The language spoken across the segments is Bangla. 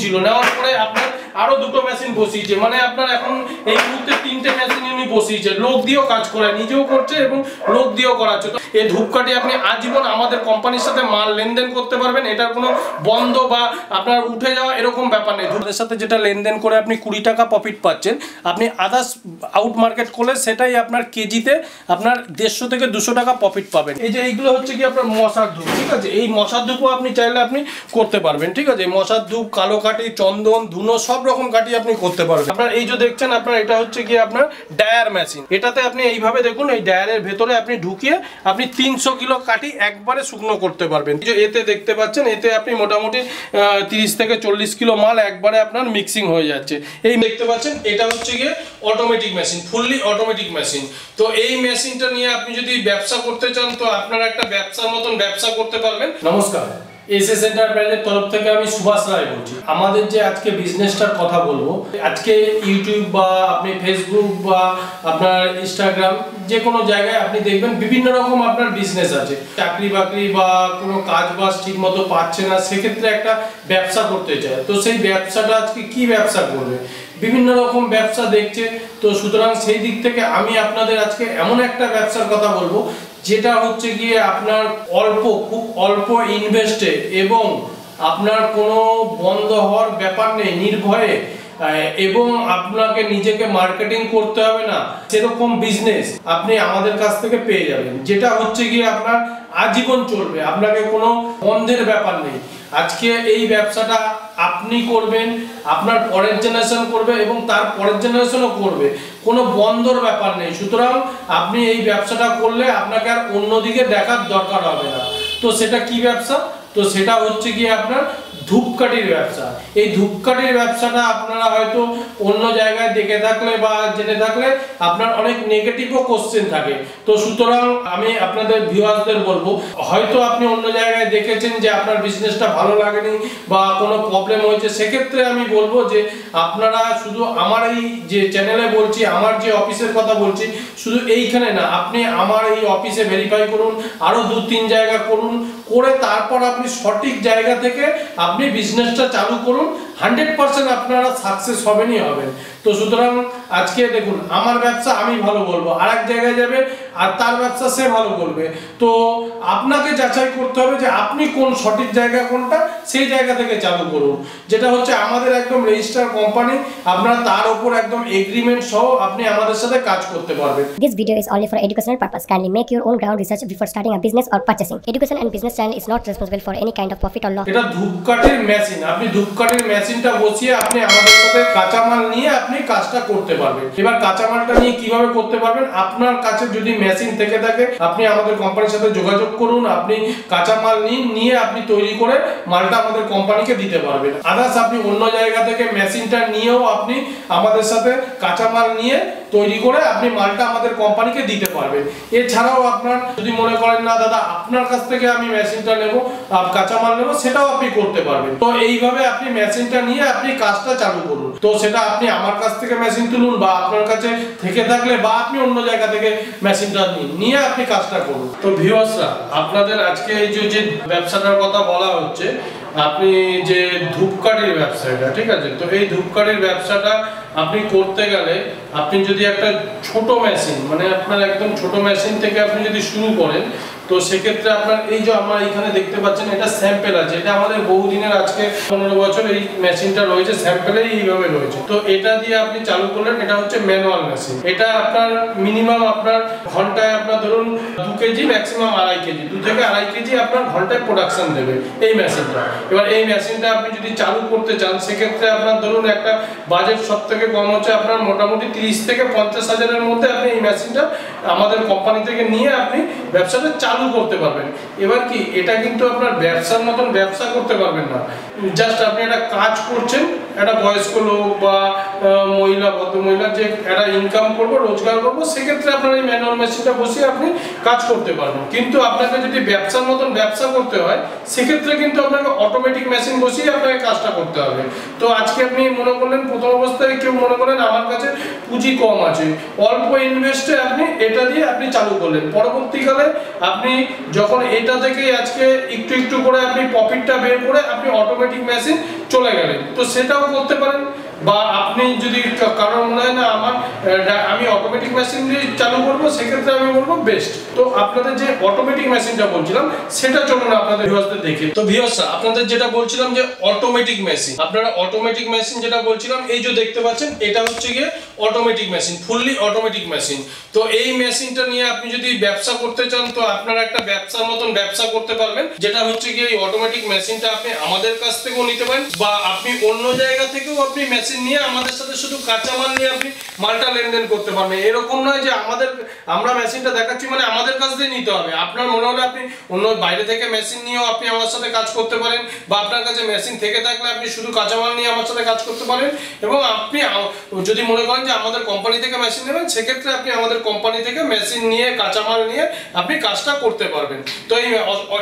নিয়েছিল, নেওয়ার পরে আপনার আরো দুটো মেশিন বসিয়েছে, মানে আপনার এখন এই মুহূর্তে 3টে মেশিন উনি বসিয়েছে, লোক দিয়েও কাজ করে, নিজেও করছে এবং লোক দিয়েও করাচ্ছে। তো এই ধূপকাঠি আপনি আজীবন আমাদের কোম্পানির সাথে মাল লেনদেন করতে পারবেন, এটার কোনো বন্ধ বা আপনার উঠে যাওয়া এরকম ব্যাপার নেই। ধূপের সাথে যেটা লেনদেন করে আপনি 20 টাকা প্রফিট পাচ্ছেন, আপনি আদার্স আউট মার্কেট করলে সেটাই আপনার কেজিতে আপনার 150 থেকে 200 টাকা প্রফিট পাবেন। এই যে এইগুলো হচ্ছে কি আপনার মশার ধূপ, ঠিক আছে, এই মশার ধূপও আপনি চাইলে আপনি করতে পারবেন, ঠিক আছে, মশার ধূপ, কালো কাঠি, চন্দন, ধুনো সব রকম কাঠি আপনি করতে পারবেন। আপনার এই যে দেখছেন আপনার এটা হচ্ছে কি আপনার ডায়ার মেশিন, এটাতে আপনি এইভাবে দেখুন এই ডায়ারের ভেতরে আপনি ঢুকিয়ে আপনি 300 কিলো কাঠি একবারে শুকনো করতে পারবেন। এই যে এতে দেখতে পাচ্ছেন, এতে আপনি মোটামুটি 30 থেকে 40 কিলো মাল একবারে আপনার মিক্সিং হয়ে যাচ্ছে। এই দেখতে পাচ্ছেন এটা হচ্ছে গিয়ে automatic machine, fully automatic machine. তো এই মেশিনটা নিয়ে আপনি যদি ব্যবসা করতে চান তো আপনারা একটা ব্যবসার মতন ব্যবসা করতে পারবেন। নমস্কার, এসএস এন্টারপ্রাইজের তরফ থেকে আমি সুভাষ রায় বলছি। আমাদের যে আজকে বিজনেসটার কথা বলবো, আজকে ইউটিউব বা আপনি ফেসবুক বা আপনার ইনস্টাগ্রাম যে কোনো জায়গায় আপনি দেখবেন বিভিন্ন রকম আপনার বিজনেস আছে। চাকরি বাকরি বা কোনো কাজ বাজ ঠিক মতো পাচ্ছে না, সেক্ষেত্রে একটা ব্যবসা করতে চায়, তো সেই ব্যবসাটা আজকে কি ব্যবসা করবে, বিভিন্ন রকম ব্যবসা দেখছে। তো সুতরাং সেই দিক থেকে আমি আপনাদের আজকে এমন একটা ব্যবসার কথা বলবো যেটা হচ্ছে গিয়ে আপনার খুব অল্প ইনভেস্টে এবং আপনার কোনো বন্ধ হওয়ার ব্যাপার নেই, নির্ভয়ে, এবং আপনাকে নিজেকে মার্কেটিং করতে হবে না, সেরকম বিজনেস আপনি আমাদের কাছ থেকে পেয়ে যাবেন, যেটা হচ্ছে গিয়ে আপনার আজীবন চলবে, আপনাকে কোনো বন্ধের ব্যাপার নেই। আজকে এই ব্যবসাটা আপনি করবেন, আপনার পরের জেনারেশন করবে এবং তার পরের জেনারেশনও করবে, কোনো বন্ধর ব্যাপার নেই। সুতরাং আপনি এই ব্যবসাটা করলে আপনাকে আর অন্যদিকে দেখার দরকার হবে না। তো সেটা কি ব্যবসা? তো সেটা হচ্ছে গিয়ে আপনার ধূপকাঠির ব্যবসা। এই ধূপকাঠির ব্যবসাটা আপনারা হয়তো অন্য জায়গায় দেখে থাকলে বা জেনে থাকলে আপনার অনেক নেগেটিভও কোশ্চেন থাকে। তো সুতরাং আমি আপনাদের ভিউয়ারদের বলবো, হয়তো আপনি অন্য জায়গায় দেখেছেন যে আপনার বিজনেসটা ভালো লাগেনি বা কোনো প্রবলেম হয়েছে, সেক্ষেত্রে আমি বলবো যে আপনারা শুধু আমার এই যে চ্যানেলে বলছি, আমার যে অফিসের কথা বলছি, শুধু এইখানে না, আপনি আমার এই অফিসে ভেরিফাই করুন, আরো 2-3 জায়গা করুন, করে তারপর আপনি সঠিক জায়গা থেকে আপনি বিজনেসটা চালু করুন, 100% আপনারা সাকসেস হবেনই হবেন। তো সুতরাং আজকে দেখুন আমার ব্যবসা আমি ভালো বলবো, আর এক জায়গায় যাবে আর তার ব্যবসা সে ভালো বলবে। তো আপনাকে যাচাই করতে হবে যে আপনি কোন সঠিক জায়গা কোনটা, সেই জায়গা থেকে চালু করুন, যেটা হচ্ছে আমাদের একদম রেজিস্টার কোম্পানি, আপনারা তার উপর একদম এগ্রিমেন্ট সহ আপনি আমাদের সাথে কাজ করতে পারবেন। This video is only for educational purpose. Kindly make your own ground research before starting a business or purchasing. Education and business channel is not responsible for any kind of profit or loss. এটা ধূপকাঠির মেশিন, আপনি ধূপকাঠির মেশিনটা বসিয়ে আপনি আমাদের সাথে কাঁচামাল নিয়ে আপনি কাজটা করতে পারবেন। এবার কাঁচামালটা নিয়ে কিভাবে করতে পারবেন, আপনার কাছে যদি মেশিন থেকে থাকে আপনি আমাদের কোম্পানির সাথে যোগাযোগ করুন, আপনি কাঁচামাল নিয়ে আপনি তৈরি করে মালটা আমাদের কোম্পানিকে দিতে পারবেন। আদার্স আপনি অন্য জায়গা থেকে মেশিনটা নিয়েও আপনি আমাদের সাথে কাঁচামাল নিয়ে তৈরি করে আপনি মালটা আমাদের কোম্পানিকে দিতে পারবেন। এছাড়াও আপনার যদি মনে করেন না দাদা আপনার কাছ থেকে আমি মেশিনটা নেব, কাঁচামাল নেব, সেটাও আপনি করতে পারবেন। তো এইভাবে আপনি মেশিনটা নিয়ে আপনি কাজটা চালু করুন। তো সেটা আপনি আমার কাছ থেকে মেশিন তুলুন বা আপনার কাছে থেকে থাকলে বা আপনি অন্য জায়গা থেকে মেশিনটা নিয়ে আপনি কাজটা করুন। তো ভিউয়ার্সরা, আপনাদের আজকে এই যে ব্যবসাটার কথা বলা হচ্ছে, আপনি যে ধূপকাঠির ব্যবসাটা, ঠিক আছে, তো এই ধূপকাঠির ব্যবসাটা আপনি করতে গেলে আপনি যদি একটা ছোট মেশিন, মানে আপনার একদম ছোট মেশিন থেকে আপনি যদি শুরু করেন, তো সেক্ষেত্রে আপনার এই যে আমরা এখানে দেখতে পাচ্ছেন এটা স্যাম্পেল আছে, এটা আমাদের বহুদিনের, আজকে 15 বছর এই মেশিনটা রয়েছে, স্যাম্পেলে এইভাবে রয়েছে। তো এটা দিয়ে আপনি চালু করলেন, এটা হচ্ছে ম্যানুয়াল মেশিন। এটা আপনার মিনিমাম আপনার ঘন্টায় আপনার ধরুন 2 কেজি, ম্যাক্সিমাম 2.5 কেজি, 2 থেকে 2.5 কেজি আপনার ঘন্টায় প্রোডাকশন দেবে এই মেশিনটা। এবার এই মেশিনটা আপনি যদি চালু করতে চান, সেক্ষেত্রে আপনার ধরুন একটা বাজেট সব থেকে কম হচ্ছে আপনার মোটামুটি 30 থেকে 50 হাজারের মধ্যে আপনি এই মেশিনটা আমাদের কোম্পানি থেকে নিয়ে আপনি ব্যবসাটা চালু করতে পারবেন। এবার কি এটা কিন্তু আপনার ব্যবসার মতন ব্যবসা করতে পারবেন না, জাস্ট আপনি একটা কাজ করছেন, একটা বয়স্ক লোক বা মহিলা, ভদ্রমহিলা যে একটা ইনকাম করবো, রোজগার করবো, সেক্ষেত্রে আপনার এই ম্যানুয়াল মেশিনটা বসিয়ে আপনি কাজ করতে পারবেন। কিন্তু আপনাকে যদি ব্যবসার মতন ব্যবসা করতে হয়, সেক্ষেত্রে কিন্তু আপনাকে অটোমেটিক মেশিন বসিয়ে আপনাকে কাজটা করতে হবে। তো আজকে আপনি মনে করলেন প্রথম অবস্থায় কেউ মনে করেন আমার কাছে পুঁজি কম আছে, অল্প ইনভেস্টে আপনি এটা দিয়ে আপনি চালু করলেন, পরবর্তীকালে আপনি যখন এটা থেকে আজকে একটু একটু করে আপনি প্রফিটটা বের করে আপনি অটোমেটিক মেশিন চলে গেলেন, তো সেটাও করতে পারেন। বা আপনি যদি কারণ মনে হয় না আমি অটোমেটিক মেশিন দিয়ে চালু করবো, সেক্ষেত্রে আমি বলবো বেস্ট। তো আপনাদের যে অটোমেটিক মেশিনটা বলছিলাম সেটা চলুন আপনাদের ভিউয়ার্সদের দেখে। তো ভিউয়ার্স, আপনাদের যেটা বলছিলাম যে অটোমেটিক মেশিন, আপনারা অটোমেটিক মেশিন যেটা বলছিলাম, এই যে দেখতে পাচ্ছেন এটা হচ্ছে গিয়ে automatic machine, fully automatic machine. তো এই মেশিনটা নিয়ে আপনি যদি ব্যবসা করতে চান, তো আপনারা একটা ব্যবসার মতন ব্যবসা করতে পারবেন, যেটা হচ্ছে গিয়ে এই অটোমেটিক মেশিনটা আপনি আমাদের কাছ থেকেও নিতে পারেন, বা আপনি অন্য জায়গা থেকেও আপনি মেশিন নিয়ে আমাদের সাথে শুধু কাঁচামাল নিয়ে আপনি মালটা লেনদেন করতে পারবেন। এরকম নয় যে আমরা মেশিনটা দেখাচ্ছি মানে আমাদের কাছ দিয়ে নিতে হবে। আপনার মনে হলে আপনি অন্য বাইরে থেকে মেশিন নিয়েও আপনি আমার সাথে কাজ করতে পারেন, বা আপনার কাছে মেশিন থেকে থাকলে আপনি শুধু কাঁচামাল নিয়ে আমার সাথে কাজ করতে পারেন। এবং আপনি যদি মনে করেন যে আমাদের কোম্পানি থেকে মেশিন নেবেন, সেক্ষেত্রে আপনি আমাদের কোম্পানি থেকে মেশিন নিয়ে কাঁচামাল নিয়ে আপনি কাজটা করতে পারবেন। তো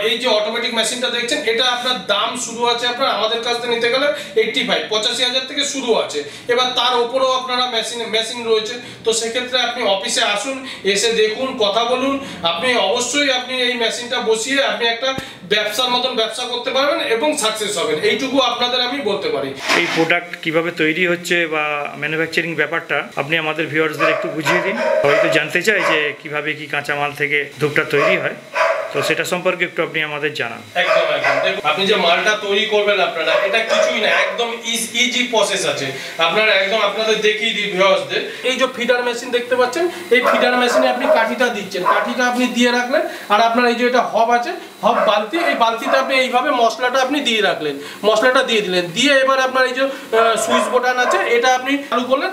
এই যে অটোমেটিক মেশিনটা দেখছেন, এটা আপনার দাম শুরু আছে আপনার আমাদের কাছ থেকে নিতে গেলে 85,000 থেকে শুরু আছে। এবার তার উপরেও আপনারা মেশিন রয়েছে। তো সেক্ষেত্রে আপনি অফিসে আসুন, এসে দেখুন, কথা বলুন, আপনি অবশ্যই আপনি এই মেশিনটা বসিয়ে আপনি একটা ব্যবসার মতন ব্যবসা করতে পারবেন এবং সাকসেস হবেন, এইটুকু আপনাদের আমি বলতে পারি। এই প্রোডাক্ট কিভাবে তৈরি হচ্ছে বা ম্যানুফ্যাকচারিং ব্যাপারটা আপনি আমাদের ভিউয়ার্সদের একটু বুঝিয়ে দিন। হয়তো জানতে চাই যে কিভাবে কি কাঁচামাল থেকে ধূপটা তৈরি হয়, তো সেটা সম্পর্কে একটু আপনি আমাদের জানান। একদম দেখুন, আপনি যে মালটা তৈরি করবেন আপনারা, এটা কিছুই না, একদম ইজি প্রসেস আছে। আপনারা একদম আপনাদের দেখিয়ে দিই ভিউয়ার্সদের। এই যে ফিডার মেশিন দেখতে পাচ্ছেন, এই ফিডার মেশিনে আপনি কাঠিটা দিচ্ছেন, কাঠিটা আপনি দিয়ে রাখলেন, আর আপনার এই যে এটা হব আছে, হব বালতি, এই বালতিতে আপনি এইভাবে মশলাটা আপনি দিয়ে রাখলেন, মশলাটা দিয়ে দিলেন, দিয়ে এবার আপনার এই যে সুইচ বোতাম আছে, এটা আপনি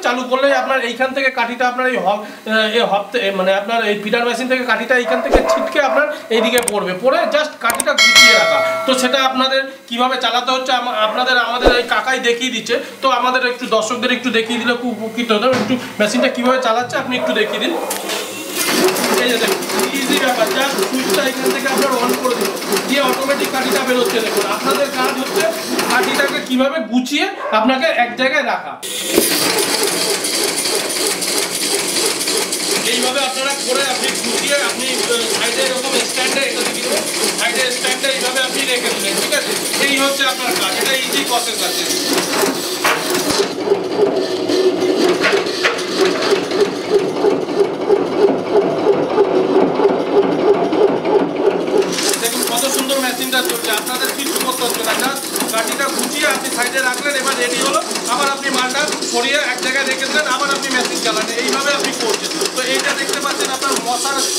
চালু করলে আপনার এইখান থেকে কাঠিটা আপনার এই হব মানে আপনার এই ফিডার মেশিন থেকে কাঠিটা এইখান থেকে ছিটকে আপনার এইদিকে পড়ে জাস্ট কাঠিটা গুছিয়ে রাখা। তো সেটা আপনাদের কিভাবে চালাতে হচ্ছে আমাদের এই কাকাই দেখিয়ে দিচ্ছে। তো আমাদের একটু দর্শকদের একটু দেখিয়ে দিলে খুব উপকৃত হতো। একটু মেশিনটা কিভাবে চালাচ্ছে আপনি একটু দেখিয়ে দিন। এই যে দেখুন, ইজি ব্যাপার, জাস্ট সুইচটা এখান থেকে আপনার অন করে দিন, দিয়ে অটোমেটিক কাঠিটা বেরোচ্ছে। দেখুন, আপনাদের কাজ হচ্ছে কাঠিটাকে কিভাবে গুছিয়ে আপনাকে এক জায়গায় রাখা। এইভাবে আপনারা করে আপনি গুছিয়ে আপনি সাইডে এরকম স্ট্যান্ডে এটা দিয়ে সাইডে স্ট্যান্ডে এইভাবে আপনি রেখে দিলেন, ঠিক আছে? এই হচ্ছে আপনার কাজ, এটা ইজি প্রসেস আছে। দেখুন কত সুন্দর মেশিনটা চলছে, আপনাদের কিছু করতে হচ্ছে না, জাস্ট কাঠিটা গুছিয়ে আপনি সাইডে রাখলেন, এবার রেডি হলো, আবার আপনি মালটা সরিয়ে এক জায়গায় রেখে দিলেন, আবার আপনি মেশিন চালান, এইভাবে আপনি করছেন। তো এইটা দেখতে পাচ্ছেন আপনার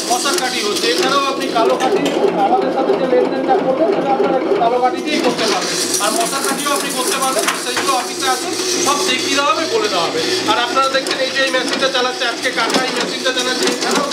মশার কাঠি হচ্ছে। এছাড়াও আপনি কালো কাঠি, আমাদের সাথে যে লেনদেনটা করবেন সেটা আপনারা একটু কালো কাঠি দিয়েই করতে পারবেন, আর মশার কাঠিও আপনি করতে পারবেন। সেইগুলো অফিসে আসুন, সব দেখিয়ে দেওয়া হবে, বলে দেওয়া হবে। আর আপনারা দেখছেন এই যে এই মেশিনটা চালাচ্ছে আজকে কাকা, এই মেশিনটা চালাচ্ছে। এছাড়াও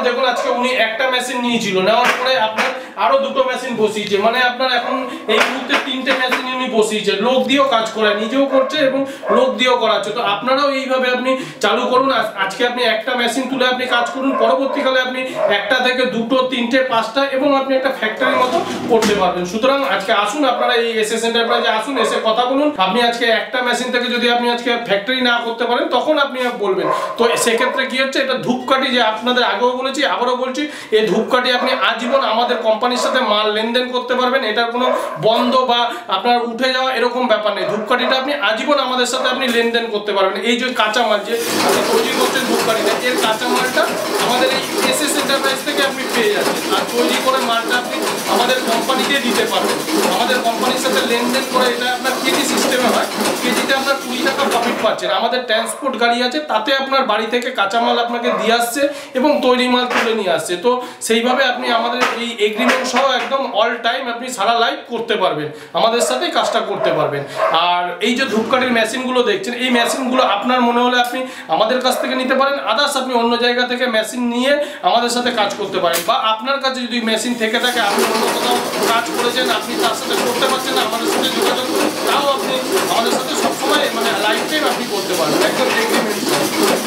দেখুন আজকে উনি একটা মেশিন নিয়েছিল, নেওয়ার পরে আপনার আরো দুটো মেশিন বসিয়েছে, মানে আপনার এখন এই মুহূর্তে 3টে মেশিন উনি বসিয়েছে, লোক দিয়েও কাজ করায়, নিজেও করছে এবং লোক দিয়েও করাচ্ছে। তো আপনারাও এইভাবে আপনি চালু করুন। আজকে আপনি একটা মেশিন তুলে আপনি কাজ করুন, পরবর্তীকালে আপনি একটা থেকে দুটো, 3টে, 5টা এবং আপনি একটা ফ্যাক্টরির মতো করতে পারবেন। সুতরাং আজকে আসুন, আপনারা এই এসএস এন্টারপ্রাইজে আসুন, এসে কথা বলুন। আপনি আজকে একটা মেশিন থেকে যদি আপনি আজকে ফ্যাক্টরি না করতে পারেন, তখন আপনি বলবেন। তো সেক্ষেত্রে কি হচ্ছে, এটা ধূপকাঠি, যে আপনাদের আগেও বলেছি আবারও বলছি, এই ধূপকাঠি আপনি আজীবন আমাদের কোম্পানির সাথে মাল লেনদেন করতে পারবেন। এটার কোনো বন্ধ বা আপনার উঠে যাওয়া এরকম ব্যাপার নেই। ধূপকাঠিটা আপনি আজীবন আমাদের সাথে আপনি লেনদেন করতে পারবেন। এই যে কাঁচামাল যে আপনি তৈরি করছেন ধূপকাঠিটা, এর কাঁচামালটা আমাদের এই এসএস এন্টারপ্রাইজ থেকে আপনি পেয়ে যাচ্ছেন, আর তৈরি করে মালটা আপনি আমাদের কোম্পানিকে দিতে পারবেন। আমাদের কোম্পানির সাথে লেনদেন করে এটা আপনার কেজি সিস্টেমে হয়, কেজিতে আপনার 20 টাকা প্রফিট পাচ্ছেন। আমাদের ট্রান্সপোর্ট গাড়ি আছে, তাতে আপনার বাড়ি থেকে কাঁচামাল আপনাকে দিয়ে আসছে এবং তৈরি মাল তুলে নিয়ে আসছে। তো সেইভাবে আপনি আমাদের এই এগ্রিমেন্ট সহ একদম অল টাইম আপনি সারা লাইফ করতে পারবেন, আমাদের সাথেই কাজটা করতে পারবেন। আর এই যে ধূপকাঠির মেশিনগুলো দেখছেন, এই মেশিনগুলো আপনার মনে হলে আপনি আমাদের কাছ থেকে নিতে পারেন, আদার্স আপনি অন্য জায়গা থেকে মেশিন নিয়ে আমাদের সাথে কাজ করতে পারেন। বা আপনার কাছে যদি মেশিন থেকে থাকে, আপনি অন্য কোথাও কাজ করেছেন, আপনি তার সাথে করতে পারছেন না, আমাদের সাথে যোগাযোগ করুন, তাও আপনি আমাদের সাথে সবসময় মানে লাইফ টাইম আপনি করতে পারবেন, একদম এগ্রিমেন্ট।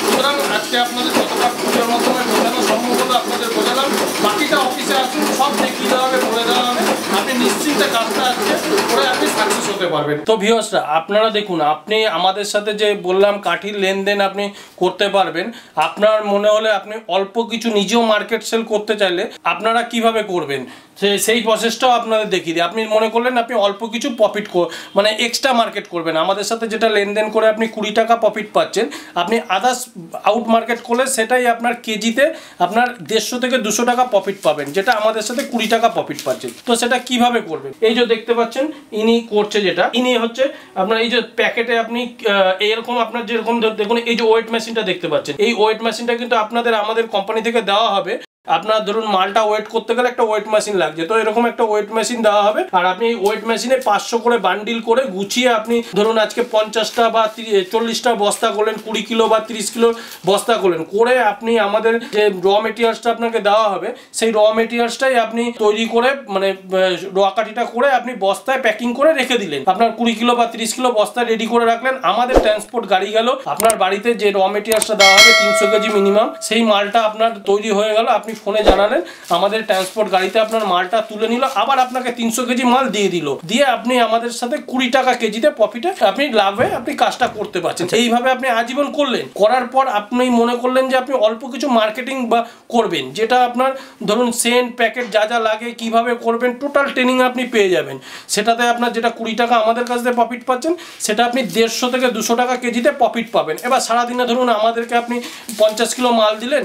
সুতরাং আজকে আপনাদের যতটা ভিডিওর মাধ্যমে বোঝানো সম্ভব হলো আপনাদের বোঝালাম। বাকিটা অফিসে আসুন, সব দেখিয়ে দেওয়া হবে, বলে দেওয়া হবে, আপনি নিশ্চিন্তে কাজটা আজকে করে আপনি সাকসেস হতে করতে পারবেন। তো ভিউয়ার্সরা আপনারা দেখুন, আপনি আমাদের সাথে যে বললাম কাঠির লেনদেন আপনি করতে পারবেন, আপনার মনে হলে আপনি অল্প কিছু নিজেও মার্কেট সেল করতে চাইলে আপনারা কিভাবে করবেন সেই প্রসেসটাও আপনাদের দেখিয়ে দিই। আপনি মনে করলেন আপনি অল্প কিছু প্রফিট মানে এক্সট্রা মার্কেট করবেন, আমাদের সাথে যেটা লেনদেন করে আপনি 20 টাকা প্রফিট পাচ্ছেন, আপনি আদার্স আউট মার্কেট করলে সেটাই আপনার কেজিতে আপনার 150 থেকে 200 টাকা প্রফিট পাবেন, যেটা আমাদের সাথে 20 টাকা প্রফিট পাচ্ছেন। তো সেটা কিভাবে করবেন, এই যে দেখতে পাচ্ছেন ইনি করছে, যেটা ইনি হচ্ছে আপনার এই যে প্যাকেটে আপনি এরকম আপনার যেরকম দেখুন এই যে ওয়েট মেশিনটা দেখতে পাচ্ছেন, এই ওয়েট মেশিনটা কিন্তু আপনাদের আমাদের কোম্পানি থেকে দেওয়া হবে। আপনার ধরুন মালটা ওয়েট করতে গেলে একটা ওয়েট মেশিন লাগছে, তো এরকম একটা ওয়েট মেশিন দেওয়া হবে। আর আপনি এই ওয়েট মেশিনে 500 করে বান্ডিল করে গুছিয়ে আপনি ধরুন আজকে 50টা বা 40টা বস্তা করলেন, 20 কিলো বা 30 কিলো বস্তা করলেন, করে আপনি আমাদের যে র মেটেরিয়ালসটা আপনাকে দেওয়া হবে সেই র মেটেরিয়ালসটাই আপনি তৈরি করে মানে র কাঠিটা করে আপনি বস্তায় প্যাকিং করে রেখে দিলেন। আপনার 20 কিলো বা 30 কিলো বস্তা রেডি করে রাখলেন, আমাদের ট্রান্সপোর্ট গাড়ি গেল আপনার বাড়িতে, যে র মেটেরিয়ালসটা দেওয়া হবে 300 কেজি মিনিমাম, সেই মালটা আপনার তৈরি হয়ে গেল, আপনি ফোনে জানালেন, আমাদের ট্রান্সপোর্ট গাড়িতে আপনার মালটা তুলে নিল, আবার আপনাকে 300 কেজি মাল দিয়ে দিল, দিয়ে আপনি আমাদের সাথে 20 টাকা কেজিতে প্রফিটে আপনি লাভে আপনি কাজটা করতে পারছেন। এইভাবে আপনি আজীবন করলেন, করার পর আপনি মনে করলেন যে আপনি অল্প কিছু মার্কেটিং বা করবেন, যেটা আপনার ধরুন সেন্ট প্যাকেট যা যা লাগে কিভাবে করবেন টোটাল ট্রেনিং আপনি পেয়ে যাবেন। সেটাতে আপনার যেটা 20 টাকা আমাদের কাছ থেকে প্রফিট পাচ্ছেন, সেটা আপনি 150 থেকে 200 টাকা কেজিতে প্রফিট পাবেন। এবার সারাদিনে ধরুন আমাদেরকে আপনি 50 কিলো মাল দিলেন,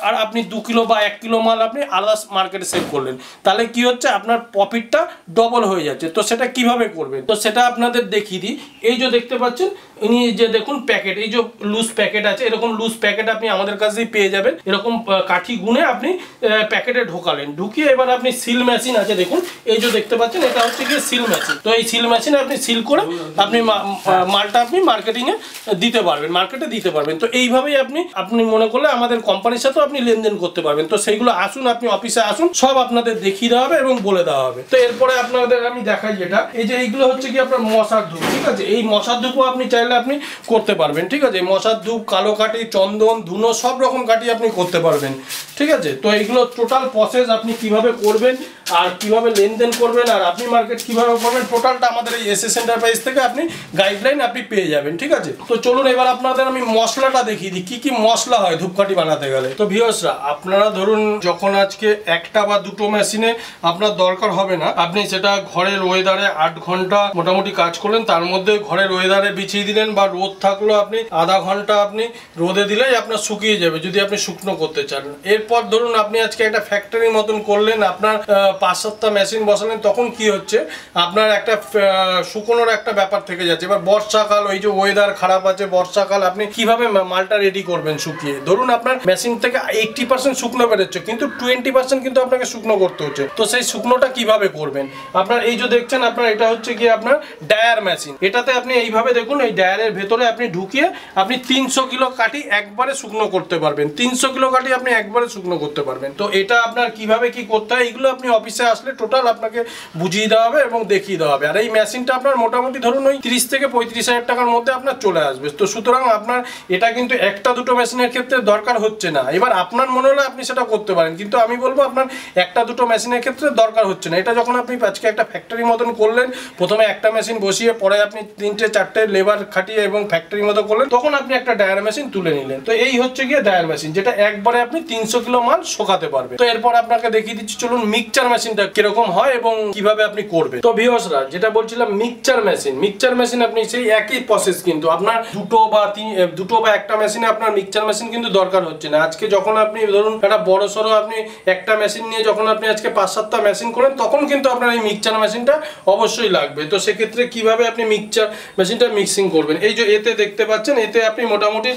আর আপনি 2 কিলো বা 1 কিলো মাল আপনি আলাদা মার্কেটে সেল করলেন, তাহলে কি হচ্ছে আপনার প্রফিটটা ডবল হয়ে যাচ্ছে। তো সেটা কিভাবে করবেন, তো সেটা আপনাদের দেখিয়ে দিই। এই যে দেখতে পাচ্ছেন ইনি যে দেখুন প্যাকেট, এই যে লুজ প্যাকেট আছে, এরকম লুজ প্যাকেট আপনি আমাদের কাছেই পেয়ে যাবেন। এরকম কাঠি গুনে আপনি প্যাকেটে ঢোকালেন, ঢুকিয়ে এবার আপনি সিল মেশিন আছে দেখুন, এই যে দেখতে পাচ্ছেন এটা হচ্ছে কি সিল মেশিন। তো এই সিল মেশিনে আপনি সিল করে আপনি মালটা আপনি মার্কেটিংয়ে দিতে পারবেন, মার্কেটে দিতে পারবেন। তো এইভাবেই আপনি মনে করলে আমাদের কোম্পানির সাথেও আপনি লেনদেন করতে পারবেন। তো সেইগুলো আসুন, আপনি অফিসে আসুন, সব আপনাদের দেখিয়ে দেওয়া হবে এবং বলে দেওয়া হবে। তো এরপরে আপনাদের আমি দেখাই যেটা, এই যে এইগুলো হচ্ছে কি আপনার মশার ধূপ, ঠিক আছে, এই মশার ধূপও আপনি চাইলে আপনি করতে পারবেন, ঠিক আছে, মশার ধূপ, কালো কাঠি, চন্দন, ধুনো সব রকম কাঠি আপনি করতে পারবেন, ঠিক আছে। তো এইগুলো টোটাল প্রসেস আপনি কিভাবে করবেন আর কিভাবে লেনদেন করবেন আর আপনি মার্কেট কিভাবে করবেন, টোটালটা আমাদের এই এসএস এন্টারপ্রাইজ থেকে আপনি গাইডলাইন আপনি পেয়ে যাবেন, ঠিক আছে। তো চলুন এবার আপনাদের আমি মশলাটা দেখিয়ে দিই, কি কি মশলা হয় ধূপকাঠি বানাতে গেলে। তো ভিউয়ার্সরা আপনারা ধরুন যখন আজকে একটা বা দুটো মেশিনে আপনার দরকার হবে না, আপনি সেটা ঘরের ওয়েদারে 8 ঘন্টা মোটামুটি কাজ করলেন, তার মধ্যে ঘরের ওয়েদারে বিছিয়ে দিলেন, বা রোদ থাকলো আপনি আধা ঘন্টা আপনি রোদে দিলেই আপনার শুকিয়ে যাবে যদি আপনি শুকনো করতে চান। এরপর ধরুন আপনি আজকে একটা ফ্যাক্টরির মতন করলেন, আপনার 5-7টা মেশিন বসালেন, তখন কি হচ্ছে আপনার একটা শুকনোর একটা ব্যাপার থেকে যাচ্ছে। এবার বর্ষাকাল, ওই যে ওয়েদার খারাপ আছে বর্ষাকাল, আপনি কিভাবে মালটা রেডি করবেন শুকিয়ে, ধরুন আপনার মেশিন থেকে 80% শুকনো বেরোচ্ছে কিন্তু 20% কিন্তু আপনাকে শুকনো করতে হচ্ছে। তো সেই শুকনোটা কিভাবে করবেন, আপনার এই যে দেখছেন আপনার এটা হচ্ছে কি আপনার ডায়ার মেশিন, এটাতে আপনি এইভাবে দেখুন এই ডায়ারের ভেতরে আপনি ঢুকিয়ে আপনি 300 কিলো কাঠি একবারে শুকনো করতে পারবেন, 300 কিলো কাঠি আপনি একবারে শুকনো করতে পারবেন। তো এটা আপনার কিভাবে কি করতে হয় এগুলো আপনি অফিসে আসলে টোটাল আপনাকে বুঝিয়ে দেওয়া হবে এবং দেখিয়ে দেওয়া হবে। আর এই মেশিনটা আপনার মোটামুটি ধরুন ওই 30 থেকে 35 হাজার টাকার মধ্যে আপনার চলে আসবে। তো সুতরাং আপনার এটা কিন্তু একটা দুটো মেশিনের ক্ষেত্রে দরকার হচ্ছে না। এবার আপনার মনে হলে আপনি সেটা করতে পারেন, কিন্তু আমি বলবো আপনার একটা দুটো মেশিনের ক্ষেত্রে দরকার হচ্ছে না। এটা যখন আপনি আজকে একটা ফ্যাক্টরির মতন করলেন, প্রথমে একটা মেশিন বসিয়ে পরে আপনি 3-4টে লেবার খাটিয়ে এবং ফ্যাক্টরির মতো করলেন, তখন আপনি একটা ডায়ার মেশিন তুলে নিলেন। তো এই হচ্ছে গিয়ে ডায়ার মেশিন, যেটা একবারে আপনি 300 কিলো মাল শোকাতে পারবেন। তো এরপর আপনাকে দেখিয়ে দিচ্ছি চলুন মিক্সচার মেশিনটা কিরকম হয় এবং কিভাবে আপনি করবেন। তো ভিউয়ার্সরা যেটা বলছিলাম মিক্সচার মেশিন আপনি সেই একই প্রসেস, কিন্তু আপনার দুটো বা একটা মেশিনে আপনার মিক্সচার মেশিন কিন্তু দরকার হচ্ছে না। আজকে যখন আপনি ধরুন একটা বড় সড়ো আপনি একটা মেশিন নিয়ে যখন আপনি আজকে 5-7টা মেশিন করেন, তখন কিন্তু আপনার এই মিক্সচার মেশিনটা অবশ্যই লাগবে। তো সেক্ষেত্রে কিভাবে আপনি মিক্সচার মেশিনটা মিক্সিং করবেন, এই যে এতে দেখতে পাচ্ছেন, এতে আপনি মোটামুটি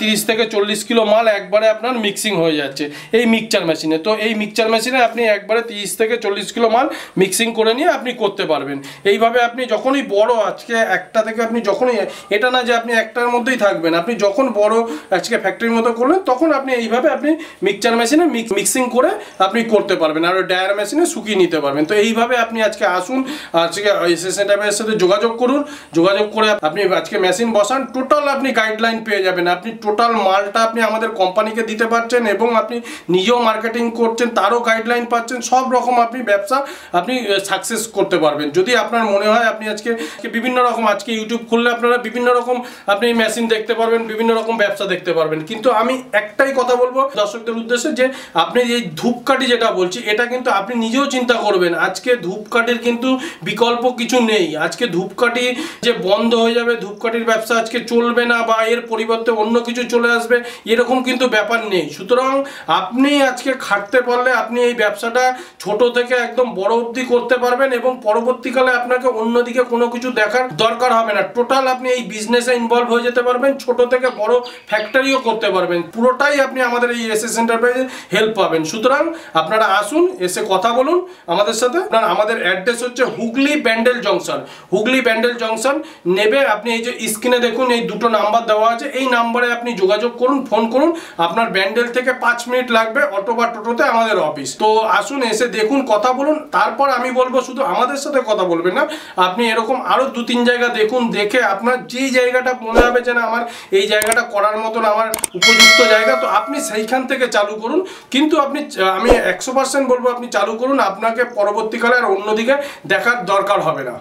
30 থেকে 40 কিলো মাল একবারে আপনার মিক্সিং হয়ে যাচ্ছে এই মিক্সচার মেশিনে। তো এই মিক্সচার মেশিনে আপনি একবারে 30 থেকে 40 কিলো মাল মিক্সিং করে নিয়ে আপনি করতে পারবেন। এইভাবে আপনি যখনই বড় আজকে একটা থেকে আপনি যখনই, এটা না যে আপনি একটার মধ্যেই থাকবেন, আপনি যখন বড় আজকে ফ্যাক্টরির মতো করলেন তখন আপনি এইভাবে আপনি মিক্সচার মেশিনে মিক্সিং করে আপনি করতে পারবেন, আর ডায়ার মেশিনে শুকিয়ে নিতে পারবেন। তো এইভাবে আপনি আজকে আসুন, আজকে এসএস এন্টারপ্রাইজের সাথে যোগাযোগ করুন, যোগাযোগ করে আপনি আজকে মেশিন বসান, টোটাল আপনি গাইডলাইন পেয়ে যাবেন। আপনি টোটাল মালটা আপনি আমাদের কোম্পানিকে দিতে পারছেন এবং আপনি নিজেও মার্কেটিং করছেন, তারও গাইডলাইন পাচ্ছেন, সব রকম আপনি ব্যবসা আপনি সাকসেস করতে পারবেন। যদি আপনার মনে হয় আপনি আজকে বিভিন্ন রকম, আজকে ইউটিউব খুললে আপনারা বিভিন্ন রকম আপনি মেশিন দেখতে পারবেন, বিভিন্ন রকম ব্যবসা দেখতে পারবেন, কিন্তু আমি একটাই কথা বলবো দর্শকদের উদ্দেশ্যে যে আপনি এই ধূপকাঠি যেটা বলছি এটা কিন্তু আপনি নিজেও চিন্তা করবেন। আজকে ধূপকাঠির কিন্তু বিকল্প কিছু নেই। আজকে ধূপকাঠি যে বন্ধ হয়ে যাবে, ধূপকাঠির ব্যবসা আজকে চলবে না বা এর পরিবর্তে অন্য কিছু চলে আসবে, এরকম কিন্তু ব্যাপার নেই। সুতরাং আপনি আজকে খাটতে পারলে আপনি এই ব্যবসাটা ছোট থেকে একদম বড় অবধি করতে পারবেন এবং পরবর্তীকালে আপনাকে অন্যদিকে কোনো কিছু দেখার দরকার হবে না। টোটাল আপনি এই বিজনেসে ইনভলভ হয়ে যেতে পারবেন, ছোট থেকে বড় ফ্যাক্টরিও করতে পারবেন। পুরোটাই আপনি আমাদের এই এসএস এন্টারপ্রাইজে হেল্প পাবেন। সুতরাং আপনারা আসুন, এসে কথা বলুন আমাদের সাথে। আমাদের অ্যাড্রেস হচ্ছে হুগলি ব্যান্ডেল জংশন। হুগলি ব্যান্ডেল জংশন নেবে আপনি এই যে স্ক্রিনে দেখুন এই দুটো নাম্বার দেওয়া আছে, এই নাম্বারে আপনি যোগাযোগ করুন, ফোন করুন। আপনার ব্যান্ডেল থেকে 5 মিনিট লাগবে অটো বা টোটোতে আমাদের অফিস। তো আসুন, এসে দেখুন, কথা বলুন। তারপর আমি বলবো শুধু আমাদের সাথে কথা বলবেন না, আপনি এরকম আরো 2-3 জায়গা দেখুন, দেখে আপনার যেই জায়গাটা মনে হবে যে না আমার এই জায়গাটা করার মতন আমার উপযুক্ত জায়গা, তো আপনি সেইখান থেকে চালু করুন। কিন্তু আমি 100% বলবো আপনি চালু করুন, আপনাকে পরবর্তীকালে আর অন্যদিকে দেখার দরকার হবে না।